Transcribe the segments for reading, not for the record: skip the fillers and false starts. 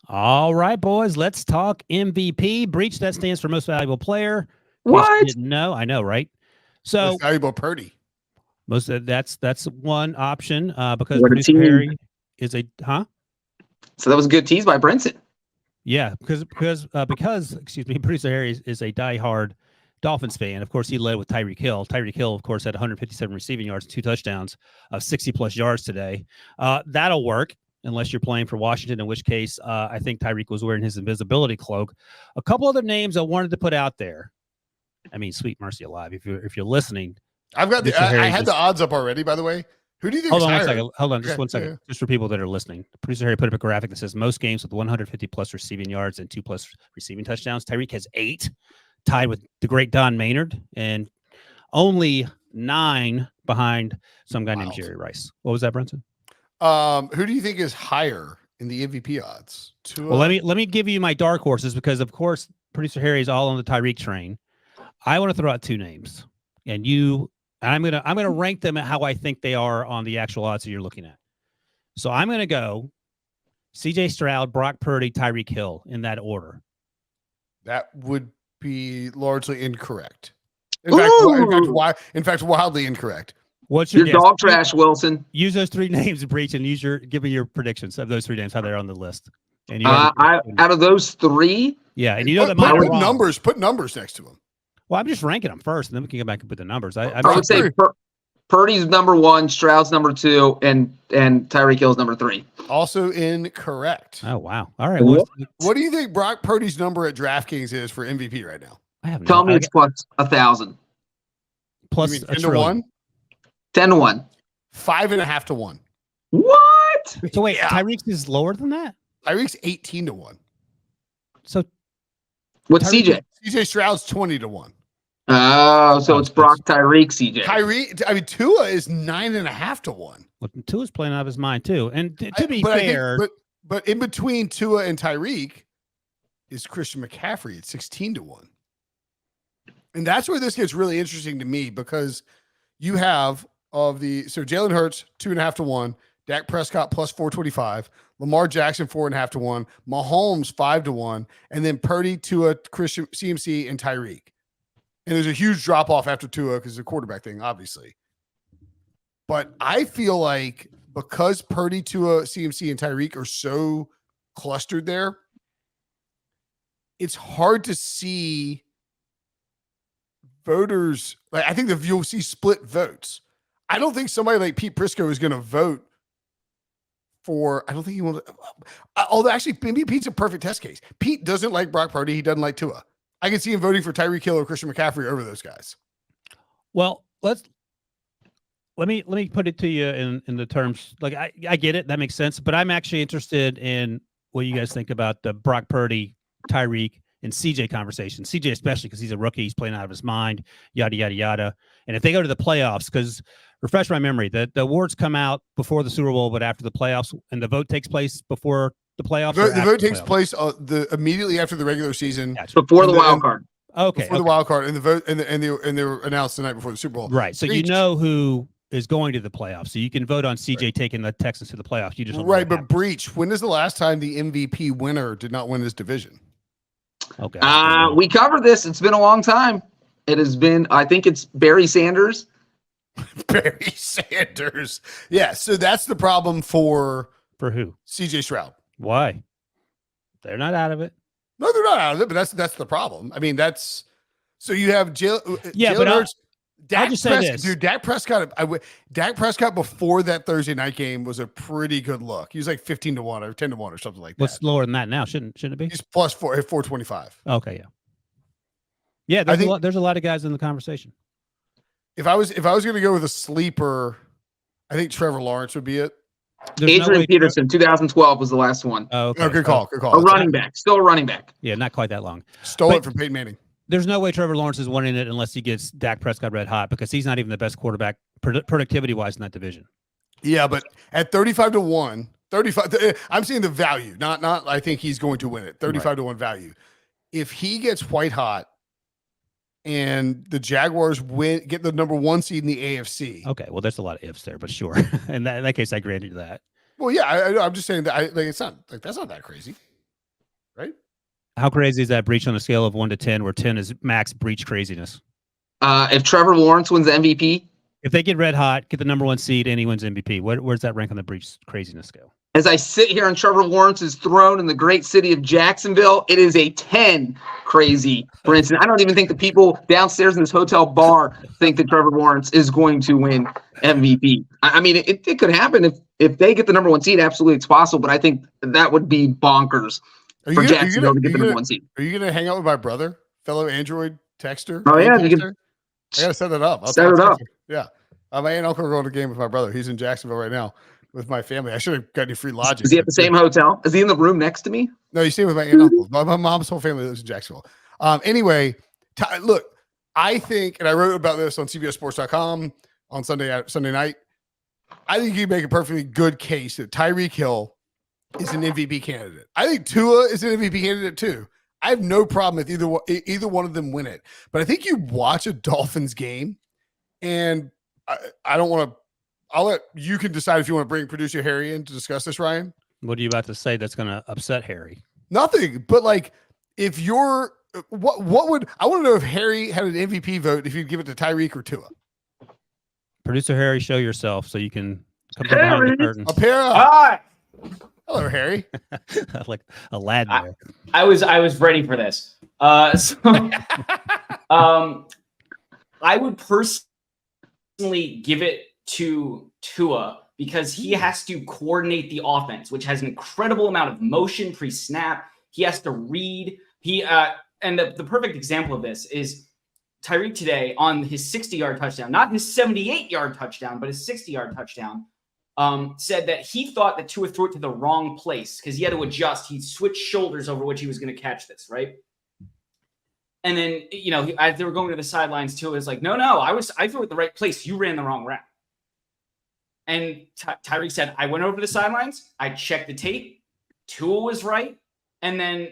All right, boys, let's talk MVP. Breach, that stands for most valuable player. In case you What? didn't know, I know, right? Most So valuable Purdy. most of that's one option because What a producer team. Harry is a So that was a good tease by Brinson. Yeah, because excuse me, producer Harry is a diehard Dolphins fan. Of course, he led with Tyreek Hill. Tyreek Hill, of course, had 157 receiving yards, 2 touchdowns of 60 plus yards today. That'll work unless you're playing for Washington, in which case I think Tyreek was wearing his invisibility cloak. A couple other names I wanted to put out there. I mean, sweet mercy alive, if you're listening. I've got Producer Harry I had just- the odds up already, by the way. Who do you think Hold is on one higher? second. Hold on, just Okay, 1 second. yeah. Just for people that are listening, producer Harry put up a graphic that says most games with 150 plus receiving yards and 2 plus receiving touchdowns. Tyreek has 8, tied with the great Don Maynard, and only 9 behind some guy named Wild. Jerry Rice. What was that, Brunson? Who do you think is higher in the MVP odds? Well, let me give you my dark horses because, of course, producer Harry is all on the Tyreek train. I want to throw out 2 names, and I'm gonna rank them at how I think they are on the actual odds that you're looking at. So I'm gonna go C.J. Stroud, Brock Purdy, Tyreek Hill in that order. That would be largely incorrect. In fact, wildly incorrect. What's your You're guess? dog trash, Wilson. Use those 3 names, Breach, and give me your predictions of those 3 names, how they're on the list. And Out of those 3, yeah, and you know that Put mine are wrong. numbers next to them. Well, I'm just ranking them first, and then we can go back and put the numbers. I would say Purdy's number 1, Stroud's number 2, and Tyreek Hill's number 3. Also incorrect. Oh wow! All right, what do you think Brock Purdy's number at DraftKings is for MVP right now? I have Tell me it's plus 1,000. Plus you mean 10 to 1? 10 to 1. 5.5 to 1. What? So wait, Tyreek's is lower than that? Tyreek's 18 to 1. So what's CJ? CJ Stroud's 20 to 1. Oh, so it's Brock, Tyreek, CJ. Tua is 9.5 to 1. Well, Tua's playing out of his mind too. And to be fair, but in between Tua and Tyreek is Christian McCaffrey at 16 to 1. And that's where this gets really interesting to me because you have Jalen Hurts 2.5 to 1, Dak Prescott plus 425, Lamar Jackson 4.5 to 1, Mahomes 5 to 1, and then Purdy, Tua, Christian, CMC, and Tyreek. And there's a huge drop off after Tua because it's a quarterback thing, obviously. But I feel like because Purdy, Tua, CMC, and Tyreek are so clustered there, it's hard to see voters. Like, I think you'll see split votes. I don't think somebody like Pete Prisco is going to vote for. I don't think he will. Although actually, maybe Pete's a perfect test case. Pete doesn't like Brock Purdy. He doesn't like Tua. I can see him voting for Tyreek Hill or Christian McCaffrey over those guys. Well, let me put it to you in the terms like I get it, that makes sense, but I'm actually interested in what you guys think about the Brock Purdy, Tyreek, and CJ conversation. CJ especially because he's a rookie, he's playing out of his mind, yada yada yada. And if they go to the playoffs, because refresh my memory, the awards come out before the Super Bowl, but after the playoffs, and the vote takes place before the playoffs. The vote takes place immediately after the regular season, before the wild card. Okay, before the wild card, and the vote and they were announced the night before the Super Bowl. Right, so you know who is going to the playoffs, so you can vote on CJ taking the Texans to the playoffs. You just right, but Breach. When is the last time the MVP winner did not win his division? Okay, we covered this. It's been a long time. It has been. I think it's Barry Sanders. Barry Sanders. Yeah, so that's the problem for who? CJ Stroud. Why? They're not out of it. No, they're not out of it, but that's the problem. I mean, that's so you have Jalen Hurts. I'll just say this. Dude, Dak Prescott before that Thursday night game was a pretty good look. He was like 15 to 1 or 10 to 1 or something like that. What's lower than that now? Shouldn't it be? He's plus 425. Okay, yeah. There's a lot of guys in the conversation. If I was going to go with a sleeper, I think Trevor Lawrence would be it. Adrian Peterson, 2012 was the last one. Oh, okay. Good call. A running back. Still a running back. Yeah, not quite that long. Stole it from Peyton Manning. There's no way Trevor Lawrence is winning it unless he gets Dak Prescott red hot because he's not even the best quarterback productivity-wise in that division. Yeah, but at 35 to 1, 35 I'm seeing the value, not I think he's going to win it. 35 to 1 value. If he gets white hot and the Jaguars get the number 1 seed in the AFC. Okay, well, there's a lot of ifs there, but sure. In that case, I granted you that. Well, yeah, I'm just saying that it's not like that's not that crazy. right? How crazy is that breach on a scale of 1 to 10, where 10 is max breach craziness? If Trevor Lawrence wins the MVP, If they get red hot, get the number 1 seed, and he wins MVP, where's that rank on the breach craziness scale? as I sit here on Trevor Lawrence's throne in the great city of Jacksonville, it is a 10 crazy. For instance, I don't even think the people downstairs in this hotel bar think that Trevor Lawrence is going to win MVP. I mean, it could happen if they get the number 1 seed. Absolutely, it's possible, but I think that would be bonkers for Jacksonville to get the number 1 seed. Are you going to hang out with my brother, fellow Android texter? Oh, yeah. Texter? I got to set that up. Set it up. Yeah. My aunt and uncle are going to game with my brother. He's in Jacksonville right now with my family. I should have got any free lodging. Is he at the same hotel? Is he in the room next to me? No, he's staying with my aunt and uncle. My mom's whole family lives in Jacksonville. Anyway, look, I think, and I wrote about this on CBSSports.com on Sunday night. I think you make a perfectly good case that Tyreek Hill is an MVP candidate. I think Tua is an MVP candidate too. I have no problem if either one of them win it. But I think you watch a Dolphins game, and I don't want to. You can decide if you want to bring producer Harry in to discuss this, Ryan. What are you about to say that's going to upset Harry? Nothing. But like, if you're what would I want to know if Harry had an MVP vote if you'd give it to Tyreek or Tua? Producer Harry, show yourself so you can come behind the curtain. Up here. Hi. Hello, Harry. Like a lad there. I was ready for this. I would personally give it to Tua because he has to coordinate the offense, which has an incredible amount of motion pre-snap. He has to read. And the perfect example of this is Tyreek today on his 60-yard touchdown, not his 78-yard touchdown, but his 60-yard touchdown. Said that he thought that Tua threw it to the wrong place because he had to adjust. He switched shoulders over which he was going to catch this, right? And then, as they were going to the sidelines, Tua was like, no, I threw it the right place. You ran the wrong route. And Tyreek said, I went over to the sidelines. I checked the tape. Tua was right. And then,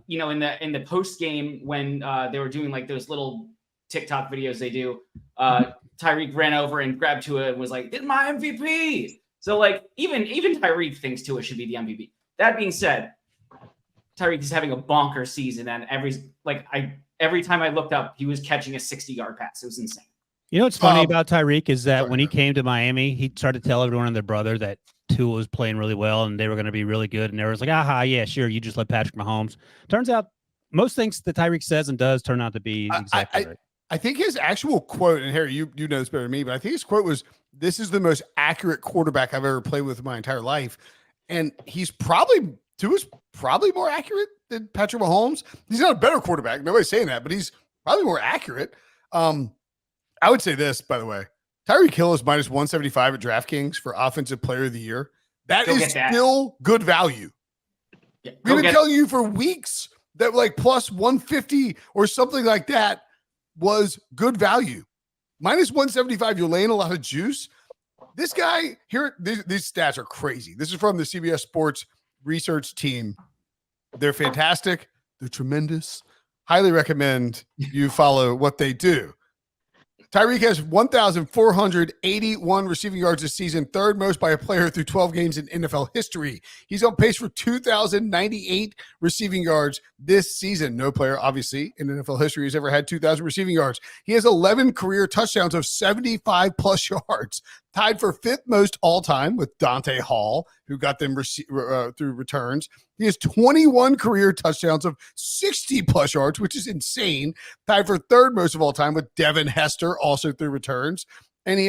in the post game when they were doing like those little TikTok videos they do, Tyreek ran over and grabbed Tua and was like, "This is my MVP." So like even Tyreek thinks Tua should be the MVP. That being said, Tyreek is having a bonker season, and every time I looked up, he was catching a 60-yard pass. It was insane. You know what's funny about Tyreek is that when he came to Miami, he started to tell everyone and their brother that Tua was playing really well and they were going to be really good, and they was like, "Aha, yeah, sure, you just let Patrick Mahomes." Turns out most things that Tyreek says and does turn out to be exactly right. I think his actual quote, and Harry, you know this better than me, but I think his quote was, "This is the most accurate quarterback I've ever played with in my entire life." And Tua's probably more accurate than Patrick Mahomes. He's not a better quarterback. Nobody's saying that, but he's probably more accurate. I would say this, by the way. Tyreek Hill is minus 175 at DraftKings for Offensive Player of the Year. That is still good value. Yeah, we've been telling you for weeks that like plus 150 or something like that was good value. Minus 175, you're laying a lot of juice. This guy here, these stats are crazy. This is from the CBS Sports research team. They're fantastic. They're tremendous. Highly recommend you follow what they do. Tyreek has 1,481 receiving yards this season, third most by a player through 12 games in NFL history. He's on pace for 2,098 receiving yards this season. No player, obviously, in NFL history has ever had 2,000 receiving yards. He has 11 career touchdowns of 75-plus yards, tied for fifth most all-time with Dante Hall, who got them through returns. He has 21 career touchdowns of 60-plus yards, which is insane, tied for third most of all time with Devin Hester, also through returns. And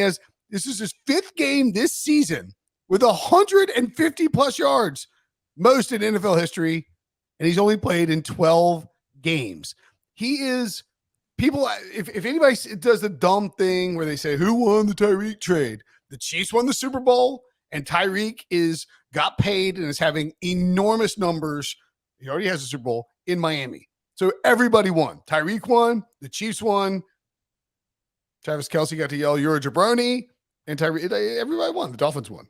this is his fifth game this season with 150-plus yards, most in NFL history, and he's only played in 12 games. He is people. If anybody does the dumb thing where they say, "Who won the Tyreek trade?" The Chiefs won the Super Bowl, and Tyreek got paid and is having enormous numbers. He already has a Super Bowl in Miami. So everybody won. Tyreek won. The Chiefs won. Travis Kelce got to yell, "You're a jabroni." And everybody won. The Dolphins won.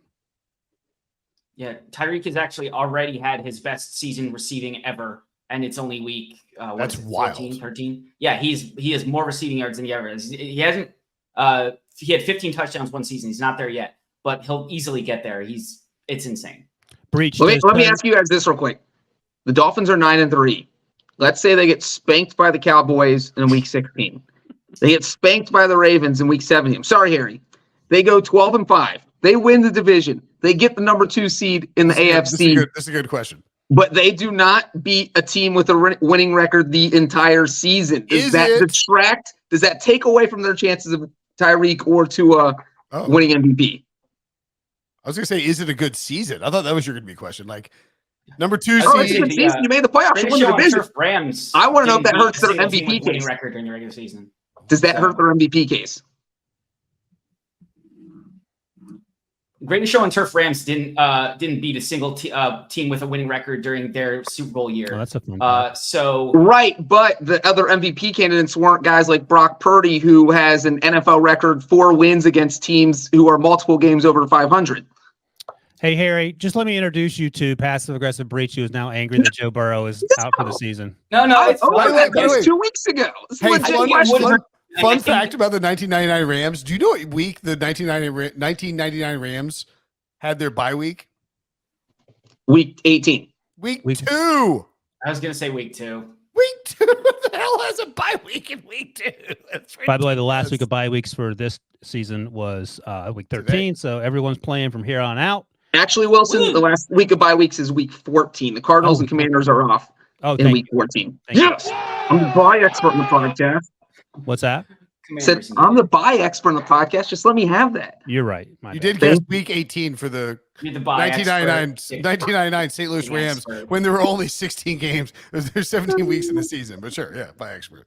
Yeah, Tyreek has actually already had his best season receiving ever, and it's only week that's wild. 14, 13. Yeah, he has more receiving yards than he ever has. He hasn't. He had 15 touchdowns one season. He's not there yet, but he'll easily get there. It's insane. Breach. Let me ask you guys this real quick. The Dolphins are 9-3. Let's say they get spanked by the Cowboys in week 16. They get spanked by the Ravens in week 17. I'm sorry, Harry. They go 12-5. They win the division. They get the number 2 seed in the AFC. This is a good question. But they do not beat a team with a winning record the entire season. Does that detract? Does that take away from their chances of Tyreek or Tua winning MVP? I was going to say, is it a good season? I thought that was your going to be question. Like, number 2 It's a seed. good season. You made the playoffs. You won the division. Rams. I want to know if that hurts their MVP MVP winning case. record during the regular season. Does that hurt their MVP case? Greatest Show on Turf Rams didn't beat a single team with a winning record during their Super Bowl year. Oh, that's a fun So Right, but the other MVP candidates weren't guys like Brock Purdy, who has an NFL record 4 wins against teams who are multiple games over 500. Hey, Harry, just let me introduce you to Passive Aggressive Breach, who is now angry that Joe Burrow is out for the season. no, it's that by the way, was 2 weeks ago. It's Hey, legit fun question. fact about the 1999 Rams. Do you know what week the 1999 Rams had their bye week? Week 18. Week Week 2. I was gonna say week 2. Week 2. What the hell has a bye week in week 2? That's By the way, the last ridiculous. week of bye weeks for this season was week 13, Today. so everyone's playing from here on out. Actually, Wilson, the last week of bye weeks is week 14. The Cardinals and Commanders are off in week 14. Thank you. Yes, I'm the bye expert in the podcast. What's that? Said I'm the bye expert in the podcast. Just let me have that. You're right. My You bad. did guess week 18 for the You're the bye 1999 St. Louis Rams expert. when there were only 16 games. There's 17 weeks in the season, but sure, yeah, by expert.